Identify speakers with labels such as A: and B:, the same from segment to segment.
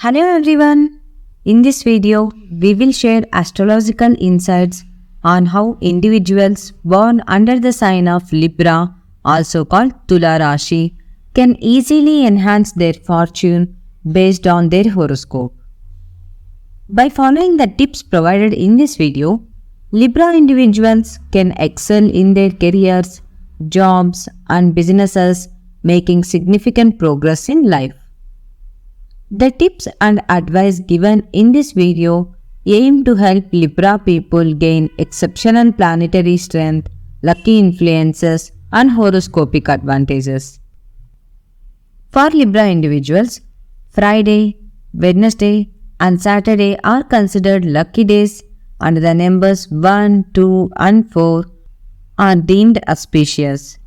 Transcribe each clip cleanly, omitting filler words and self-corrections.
A: Hello everyone. In this video, we will share astrological insights on how individuals born under the sign of Libra, also called Tula Rashi, can easily enhance their fortune based on their horoscope. By following the tips provided in this video, Libra individuals can excel in their careers, jobs, and businesses, making significant progress in life. The tips and advice given in this video aim to help Libra people gain exceptional planetary strength, lucky influences, and horoscopic advantages. For Libra individuals, Friday, Wednesday, and Saturday are considered lucky days, and the numbers 1, 2, and 4 are deemed auspicious.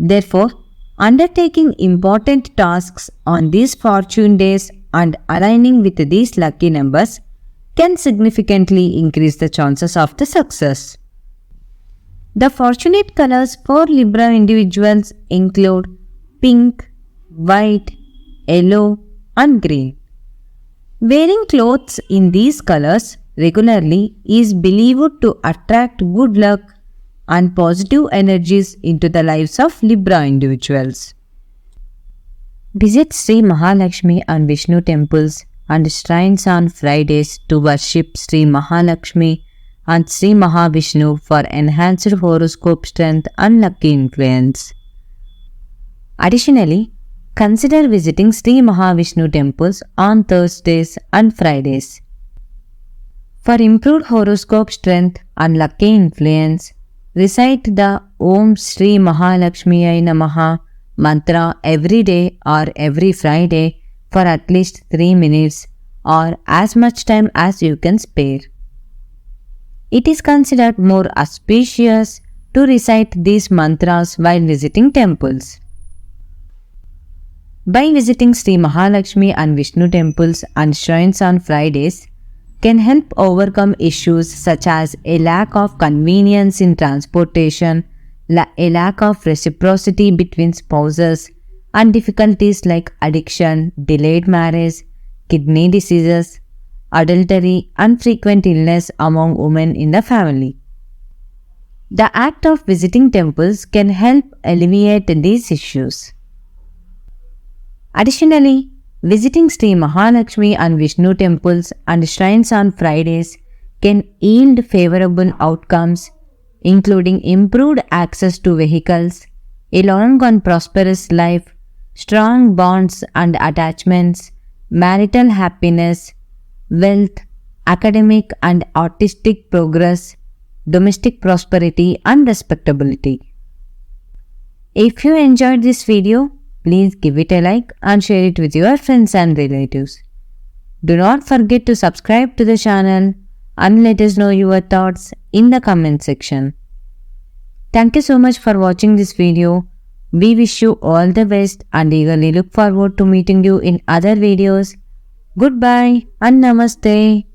A: Therefore, undertaking important tasks on these fortune days and aligning with these lucky numbers can significantly increase the chances of the success. The fortunate colors for Libra individuals include pink, white, yellow, and green. Wearing clothes in these colors regularly is believed to attract good luck and positive energies into the lives of Libra individuals. Visit Sri Mahalakshmi and Vishnu temples and shrines on Fridays to worship Sri Mahalakshmi and Sri Mahavishnu for enhanced horoscope strength and lucky influence. Additionally, consider visiting Sri Mahavishnu temples on Thursdays and Fridays. For improved horoscope strength and lucky influence, recite the Om Shri Mahalakshmiyai Namaha mantra every day or every Friday for at least 3 minutes or as much time as you can spare. It is considered more auspicious to recite these mantras while visiting temples. By visiting Sri Mahalakshmi and Vishnu temples and shrines on Fridays, can help overcome issues such as a lack of convenience in transportation, a lack of reciprocity between spouses, and difficulties like addiction, delayed marriage, kidney diseases, adultery, and frequent illness among women in the family. The act of visiting temples can help alleviate these issues. Additionally, visiting Sri Mahalakshmi and Vishnu temples and shrines on Fridays can yield favorable outcomes, including improved access to vehicles, a long and prosperous life, strong bonds and attachments, marital happiness, wealth, academic and artistic progress, domestic prosperity, and respectability. If you enjoyed this video, please give it a like and share it with your friends and relatives. Do not forget to subscribe to the channel and let us know your thoughts in the comment section. Thank you so much for watching this video. We wish you all the best and eagerly look forward to meeting you in other videos. Goodbye and Namaste.